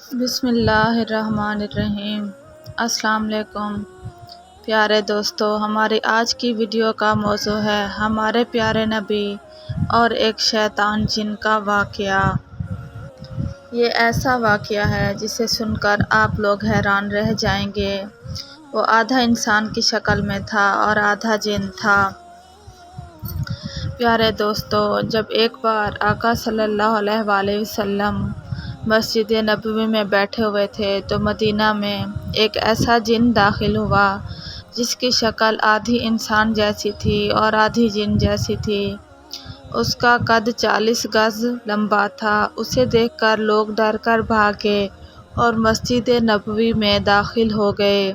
بسم اللہ الرحمن الرحیم۔ السلام علیکم پیارے دوستو، ہماری آج کی ویڈیو کا موضوع ہے ہمارے پیارے نبی اور ایک شیطان جن کا واقعہ۔ یہ ایسا واقعہ ہے جسے سن کر آپ لوگ حیران رہ جائیں گے۔ وہ آدھا انسان کی شکل میں تھا اور آدھا جن تھا۔ پیارے دوستو، جب ایک بار آقا صلی اللہ علیہ وآلہ وسلم مسجد نبوی میں بیٹھے ہوئے تھے تو مدینہ میں ایک ایسا جن داخل ہوا جس کی شکل آدھی انسان جیسی تھی اور آدھی جن جیسی تھی۔ اس کا قد 40 گز لمبا تھا۔ اسے دیکھ کر لوگ ڈر کر بھاگے اور مسجد نبوی میں داخل ہو گئے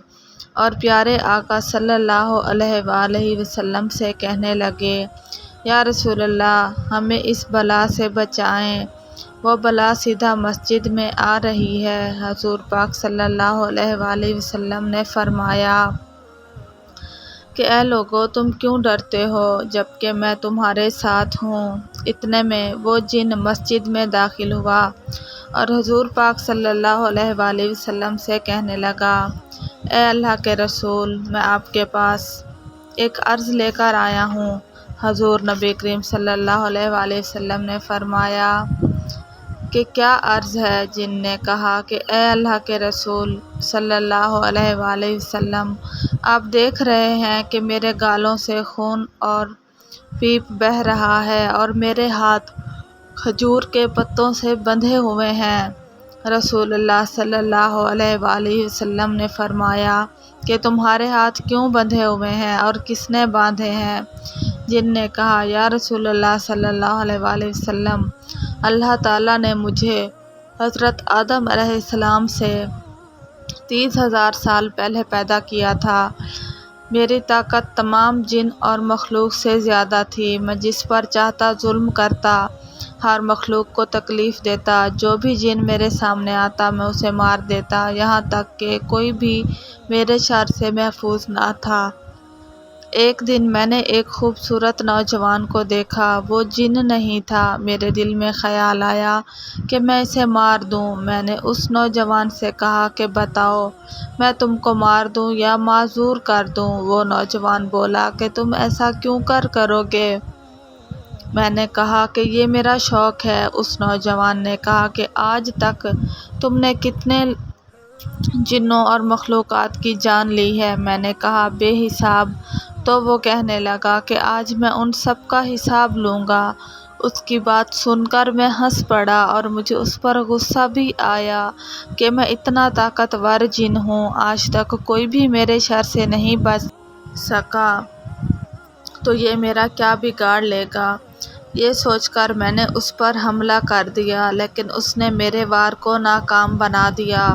اور پیارے آقا صلی اللہ علیہ وآلہ وسلم سے کہنے لگے، یا رسول اللہ، ہمیں اس بلا سے بچائیں، وہ بلا سیدھا مسجد میں آ رہی ہے۔ حضور پاک صلی اللہ علیہ وآلہ وسلم نے فرمایا کہ اے لوگو، تم کیوں ڈرتے ہو جبکہ میں تمہارے ساتھ ہوں۔ اتنے میں وہ جن مسجد میں داخل ہوا اور حضور پاک صلی اللہ علیہ وآلہ وسلم سے کہنے لگا، اے اللہ کے رسول، میں آپ کے پاس ایک عرض لے کر آیا ہوں۔ حضور نبی کریم صلی اللہ علیہ وآلہ وسلم نے فرمایا کہ کیا عرض ہے؟ جن نے کہا کہ اے اللہ کے رسول صلی اللہ علیہ وآلہ وسلم، آپ دیکھ رہے ہیں کہ میرے گالوں سے خون اور پیپ بہہ رہا ہے اور میرے ہاتھ کھجور کے پتوں سے بندھے ہوئے ہیں۔ رسول اللہ صلی اللہ علیہ وآلہ وسلم نے فرمایا کہ تمہارے ہاتھ کیوں بندھے ہوئے ہیں اور کس نے باندھے ہیں؟ جن نے کہا، یا رسول اللہ صلی اللہ علیہ وآلہ وسلم، اللہ تعالیٰ نے مجھے حضرت آدم علیہ السلام سے 30,000 سال پہلے پیدا کیا تھا۔ میری طاقت تمام جن اور مخلوق سے زیادہ تھی۔ میں جس پر چاہتا ظلم کرتا، ہر مخلوق کو تکلیف دیتا، جو بھی جن میرے سامنے آتا میں اسے مار دیتا، یہاں تک کہ کوئی بھی میرے شر سے محفوظ نہ تھا۔ ایک دن میں نے ایک خوبصورت نوجوان کو دیکھا، وہ جن نہیں تھا۔ میرے دل میں خیال آیا کہ میں اسے مار دوں۔ میں نے اس نوجوان سے کہا کہ بتاؤ، میں تم کو مار دوں یا معذور کر دوں؟ وہ نوجوان بولا کہ تم ایسا کیوں کرو گے؟ میں نے کہا کہ یہ میرا شوق ہے۔ اس نوجوان نے کہا کہ آج تک تم نے کتنے جنوں اور مخلوقات کی جان لی ہے؟ میں نے کہا بے حساب۔ تو وہ کہنے لگا کہ آج میں ان سب کا حساب لوں گا۔ اس کی بات سن کر میں ہنس پڑا اور مجھے اس پر غصہ بھی آیا کہ میں اتنا طاقتور جن ہوں، آج تک کوئی بھی میرے شر سے نہیں بچ سکا، تو یہ میرا کیا بگاڑ لے گا؟ یہ سوچ کر میں نے اس پر حملہ کر دیا، لیکن اس نے میرے وار کو ناکام بنا دیا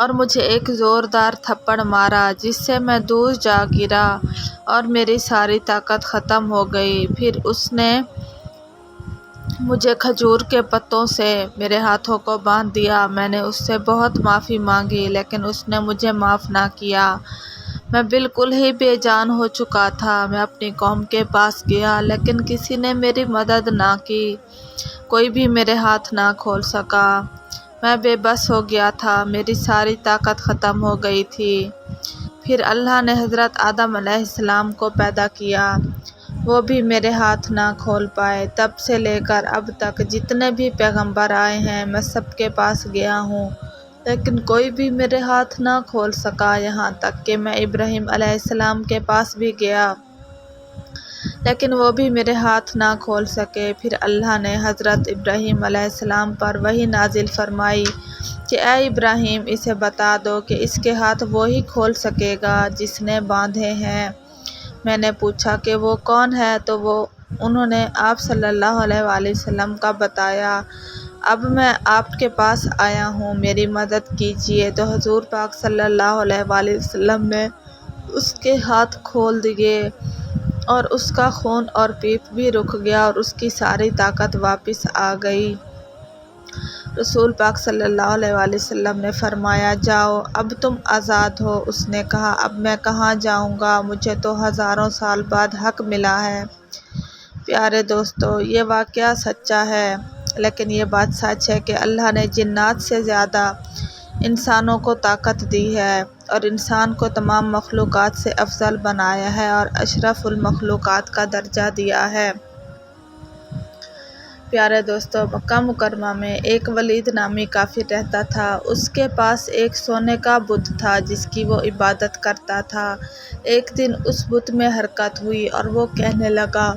اور مجھے ایک زوردار تھپڑ مارا جس سے میں دور جا گرا اور میری ساری طاقت ختم ہو گئی۔ پھر اس نے مجھے کھجور کے پتوں سے میرے ہاتھوں کو باندھ دیا۔ میں نے اس سے بہت معافی مانگی لیکن اس نے مجھے معاف نہ کیا۔ میں بالکل ہی بے جان ہو چکا تھا۔ میں اپنی قوم کے پاس گیا لیکن کسی نے میری مدد نہ کی، کوئی بھی میرے ہاتھ نہ کھول سکا۔ میں بے بس ہو گیا تھا، میری ساری طاقت ختم ہو گئی تھی۔ پھر اللہ نے حضرت آدم علیہ السلام کو پیدا کیا، وہ بھی میرے ہاتھ نہ کھول پائے۔ تب سے لے کر اب تک جتنے بھی پیغمبر آئے ہیں میں سب کے پاس گیا ہوں لیکن کوئی بھی میرے ہاتھ نہ کھول سکا، یہاں تک کہ میں ابراہیم علیہ السلام کے پاس بھی گیا لیکن وہ بھی میرے ہاتھ نہ کھول سکے۔ پھر اللہ نے حضرت ابراہیم علیہ السلام پر وحی نازل فرمائی کہ اے ابراہیم، اسے بتا دو کہ اس کے ہاتھ وہی کھول سکے گا جس نے باندھے ہیں۔ میں نے پوچھا کہ وہ کون ہے تو انہوں نے آپ صلی اللہ علیہ وآلہ وسلم کا بتایا۔ اب میں آپ کے پاس آیا ہوں، میری مدد کیجیے۔ تو حضور پاک صلی اللہ علیہ وآلہ وسلم نے اس کے ہاتھ کھول دیے اور اس کا خون اور پیپ بھی رک گیا اور اس کی ساری طاقت واپس آ گئی۔ رسول پاک صلی اللہ علیہ وآلہ وسلم نے فرمایا، جاؤ، اب تم آزاد ہو۔ اس نے کہا، اب میں کہاں جاؤں گا؟ مجھے تو ہزاروں سال بعد حق ملا ہے۔ پیارے دوستو، یہ واقعہ سچا ہے، لیکن یہ بات سچ ہے کہ اللہ نے جنات سے زیادہ انسانوں کو طاقت دی ہے اور انسان کو تمام مخلوقات سے افضل بنایا ہے اور اشرف المخلوقات کا درجہ دیا ہے۔ پیارے دوستو، مکہ مکرمہ میں ایک ولید نامی کافر رہتا تھا۔ اس کے پاس ایک سونے کا بت تھا جس کی وہ عبادت کرتا تھا۔ ایک دن اس بت میں حرکت ہوئی اور وہ کہنے لگا،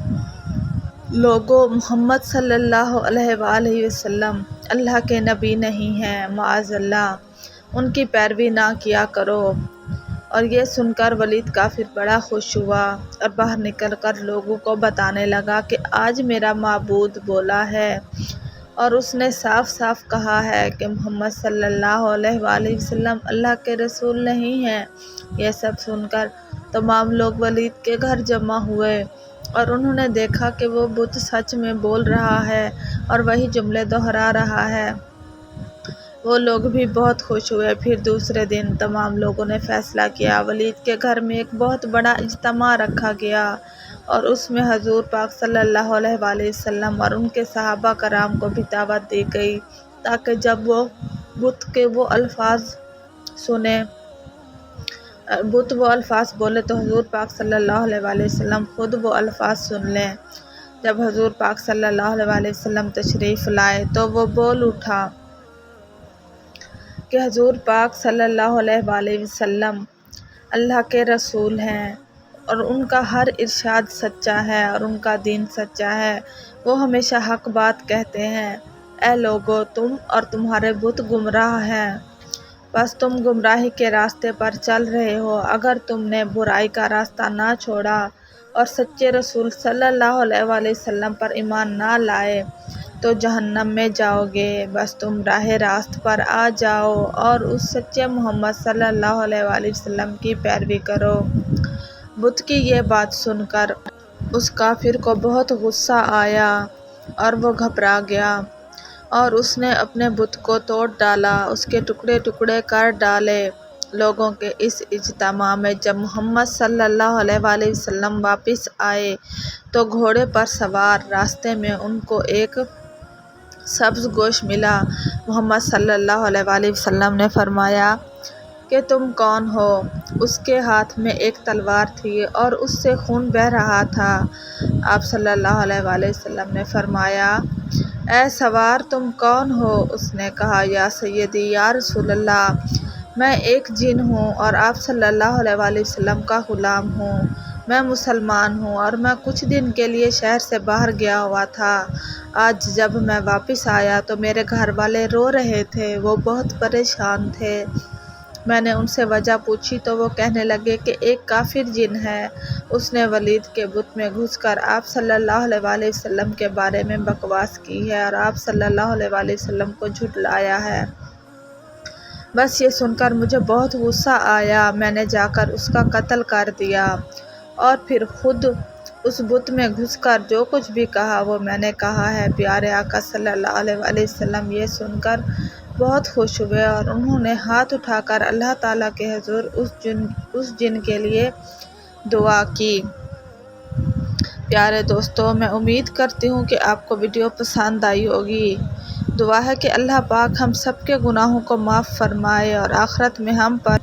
لوگو، محمد صلی اللہ علیہ وآلہ وسلم اللہ کے نبی نہیں ہیں، معاذ اللہ، ان کی پیروی نہ کیا کرو۔ اور یہ سن کر ولید کافر بڑا خوش ہوا اور باہر نکل کر لوگوں کو بتانے لگا کہ آج میرا معبود بولا ہے اور اس نے صاف صاف کہا ہے کہ محمد صلی اللہ علیہ وآلہ وسلم اللہ کے رسول نہیں ہیں۔ یہ سب سن کر تمام لوگ ولید کے گھر جمع ہوئے اور انہوں نے دیکھا کہ وہ بت سچ میں بول رہا ہے اور وہی جملے دہرا رہا ہے۔ وہ لوگ بھی بہت خوش ہوئے۔ پھر دوسرے دن تمام لوگوں نے فیصلہ کیا، ولید کے گھر میں ایک بہت بڑا اجتماع رکھا گیا اور اس میں حضور پاک صلی اللہ علیہ وآلہ وسلم اور ان کے صحابہ کرام کو بھی دعوت دی گئی تاکہ جب وہ بت کے وہ الفاظ بولے تو حضور پاک صلی اللہ علیہ وآلہ وسلم خود وہ الفاظ سن لیں۔ جب حضور پاک صلی اللہ علیہ وآلہ وسلم تشریف لائے تو وہ بول اٹھا کہ حضور پاک صلی اللہ علیہ وآلہ وسلم اللہ کے رسول ہیں اور ان کا ہر ارشاد سچا ہے اور ان کا دین سچا ہے۔ وہ ہمیشہ حق بات کہتے ہیں۔ اے لوگو، تم اور تمہارے بت گمراہ ہیں، بس تم گمراہی کے راستے پر چل رہے ہو۔ اگر تم نے برائی کا راستہ نہ چھوڑا اور سچے رسول صلی اللہ علیہ وآلہ وسلم پر ایمان نہ لائے تو جہنم میں جاؤ گے۔ بس تم راہ راست پر آ جاؤ اور اس سچے محمد صلی اللہ علیہ وآلہ وسلم کی پیروی کرو۔ بت کی یہ بات سن کر اس کافر کو بہت غصہ آیا اور وہ گھبرا گیا اور اس نے اپنے بت کو توڑ ڈالا، اس کے ٹکڑے ٹکڑے کر ڈالے۔ لوگوں کے اس اجتماع میں جب محمد صلی اللہ علیہ وآلہ وسلم واپس آئے تو گھوڑے پر سوار راستے میں ان کو ایک سبز گوشت ملا۔ محمد صلی اللہ علیہ وآلہ وسلم نے فرمایا کہ تم کون ہو؟ اس کے ہاتھ میں ایک تلوار تھی اور اس سے خون بہہ رہا تھا۔ آپ صلی اللہ علیہ وآلہ وسلم نے فرمایا، اے سوار، تم کون ہو؟ اس نے کہا، یا سیدی، یا رسول اللہ، میں ایک جن ہوں اور آپ صلی اللہ علیہ وآلہ وسلم کا غلام ہوں۔ میں مسلمان ہوں اور میں کچھ دن کے لیے شہر سے باہر گیا ہوا تھا۔ آج جب میں واپس آیا تو میرے گھر والے رو رہے تھے، وہ بہت پریشان تھے۔ میں نے ان سے وجہ پوچھی تو وہ کہنے لگے کہ ایک کافر جن ہے، اس نے ولید کے بت میں گھس کر آپ صلی اللہ علیہ وآلہ وسلم کے بارے میں بکواس کی ہے اور آپ صلی اللہ علیہ وآلہ وسلم کو جھٹلایا ہے۔ بس یہ سن کر مجھے بہت غصہ آیا، میں نے جا کر اس کا قتل کر دیا اور پھر خود اس بت میں گھس کر جو کچھ بھی کہا وہ میں نے کہا ہے۔ پیارے آقا صلی اللہ علیہ وآلہ وسلم یہ سن کر بہت خوش ہوئے اور انہوں نے ہاتھ اٹھا کر اللہ تعالیٰ کے حضور اس جن کے لیے دعا کی۔ پیارے دوستو، میں امید کرتی ہوں کہ آپ کو ویڈیو پسند آئی ہوگی۔ دعا ہے کہ اللہ پاک ہم سب کے گناہوں کو معاف فرمائے اور آخرت میں ہم پر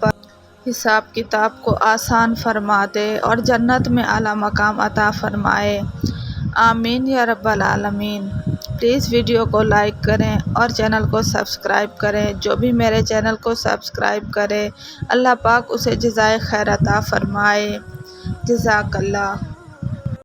حساب کتاب کو آسان فرما دے اور جنت میں اعلیٰ مقام عطا فرمائے۔ آمین یا رب العالمین۔ پلیز ویڈیو کو لائک کریں اور چینل کو سبسکرائب کریں۔ جو بھی میرے چینل کو سبسکرائب کرے اللہ پاک اسے جزائے خیر عطا فرمائے۔ جزاک اللہ۔